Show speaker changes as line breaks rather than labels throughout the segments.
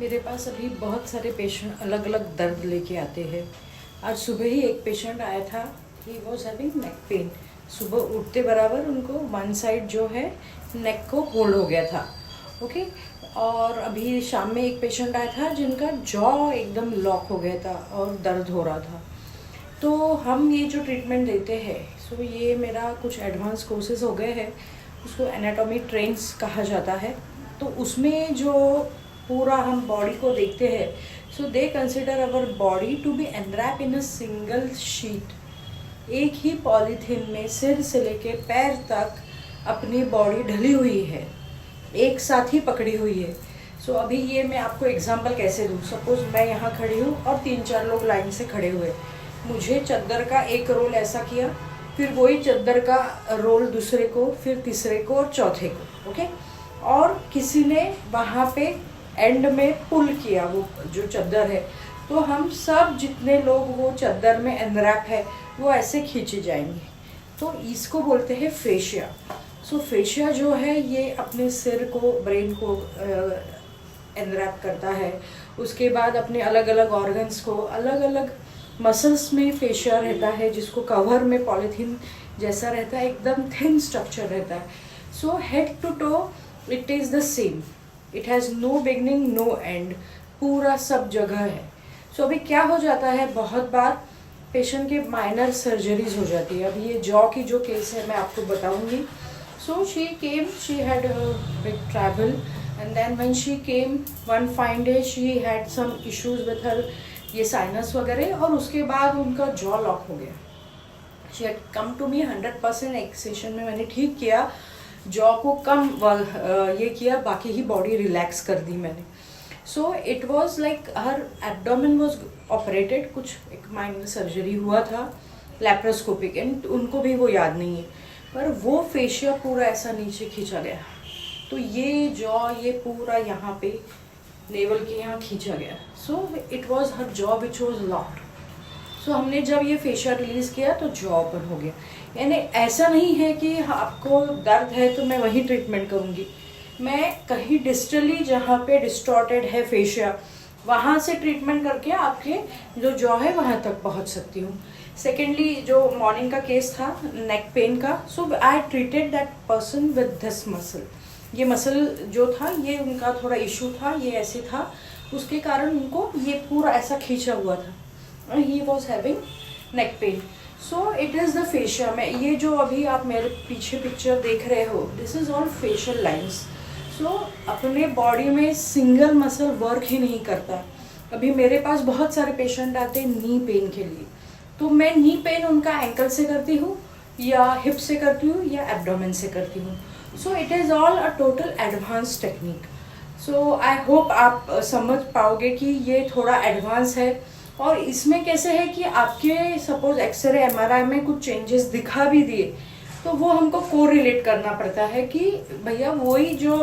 मेरे पास अभी बहुत सारे पेशेंट अलग अलग दर्द लेके आते हैं। आज सुबह ही एक पेशेंट आया था, he was having neck pain. सुबह उठते बराबर उनको वन साइड जो है नेक को होल्ड हो गया था। ओके। और अभी शाम में एक पेशेंट आया था जिनका जॉ एकदम लॉक हो गया था और दर्द हो रहा था। तो हम ये जो ट्रीटमेंट देते हैं, सो ये मेरा कुछ एडवांस कोर्सेज हो गए हैं, उसको एनाटॉमी ट्रेंड्स कहा जाता है। तो उसमें जो पूरा हम बॉडी को देखते हैं, so they consider our body to be enwrap in a single sheet. एक ही पॉलीथीन में सिर से लेके पैर तक अपनी बॉडी ढली हुई है, एक साथ ही पकड़ी हुई है। सो अभी ये मैं आपको एग्जांपल कैसे दूँ। सपोज मैं यहाँ खड़ी हूँ और 3-4 लोग लाइन से खड़े हुए, मुझे चद्दर का एक रोल ऐसा किया, फिर वही चद्दर का रोल दूसरे को, फिर तीसरे को और चौथे को। ओके। और किसी ने वहाँ पे एंड में पुल किया वो जो चद्दर है, तो हम सब जितने लोग वो चद्दर में एनरैप है वो ऐसे खींचे जाएंगे। तो इसको बोलते हैं फेशिया। सो फेशिया जो है ये अपने सिर को, ब्रेन को एनरैप करता है। उसके बाद अपने अलग अलग ऑर्गन्स को, अलग अलग मसल्स में फेशिया रहता है, जिसको कवर में पॉलीथीन जैसा रहता है, एकदम थिन स्ट्रक्चर रहता है। So head to toe it is the same, it has no beginning no end, पूरा सब जगह है। सो अभी क्या हो जाता है, बहुत बार पेशेंट के माइनर सर्जरीज हो जाती है। अभी ये जॉ की जो केस है मैं आपको बताऊंगी। So she came, she had big travel and then when she came one fine day she had some issues with her ये साइनस वगैरह, और उसके बाद उनका जॉ लॉक हो गया। She had come to me 100% एक सेशन में मैंने ठीक किया, जॉ को कम ये किया, बाकी ही बॉडी रिलैक्स कर दी मैंने। सो it was like her abdomen was operated, कुछ एक माइनर सर्जरी हुआ था लैप्रोस्कोपिक, एंड उनको भी वो याद नहीं है, पर वो फेशिया पूरा ऐसा नीचे खींचा गया। तो ये जॉ ये पूरा यहाँ पे नेवल के यहाँ खींचा गया। So it was her jaw which was locked. So हमने जब ये फेशिया रिलीज किया तो जॉ ओपन हो गया। यानी ऐसा नहीं है कि आपको दर्द है तो मैं वही ट्रीटमेंट करूँगी, मैं कहीं डिस्टली जहाँ पे डिस्टॉर्टेड है फेशिया वहाँ से ट्रीटमेंट करके आपके जो जॉ है वहाँ तक पहुँच सकती हूँ। सेकेंडली जो मॉर्निंग का केस था नेक पेन का, so I treated that person with this muscle. ये मसल जो था ये उनका थोड़ा इशू था, ये ऐसे था, उसके कारण उनको ये पूरा ऐसा खींचा हुआ था। He was having neck pain. So it is the fascia में ये जो अभी आप मेरे पीछे पिक्चर देख रहे हो, this is all facial lines. So अपने बॉडी में सिंगल मसल वर्क ही नहीं करता। अभी मेरे पास बहुत सारे पेशेंट आते हैं नी पेन के लिए, तो मैं नी पेन उनका एंकल से करती हूँ या हिप से करती हूँ या एब्डोमेन से करती हूँ। So it is all a total advance technique. So I hope आप समझ पाओगे कि ये थोड़ा एडवांस है। और इसमें कैसे है कि आपके सपोज एक्सरे एमआरआई में कुछ चेंजेस दिखा भी दिए तो वो हमको को रिलेट करना पड़ता है कि भैया वही जो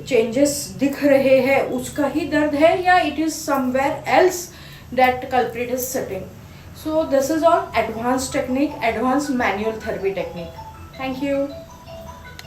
चेंजेस दिख रहे हैं उसका ही दर्द है या it is somewhere else that culprit is sitting. So this is all advance technique, advance manual therapy technique. Thank you.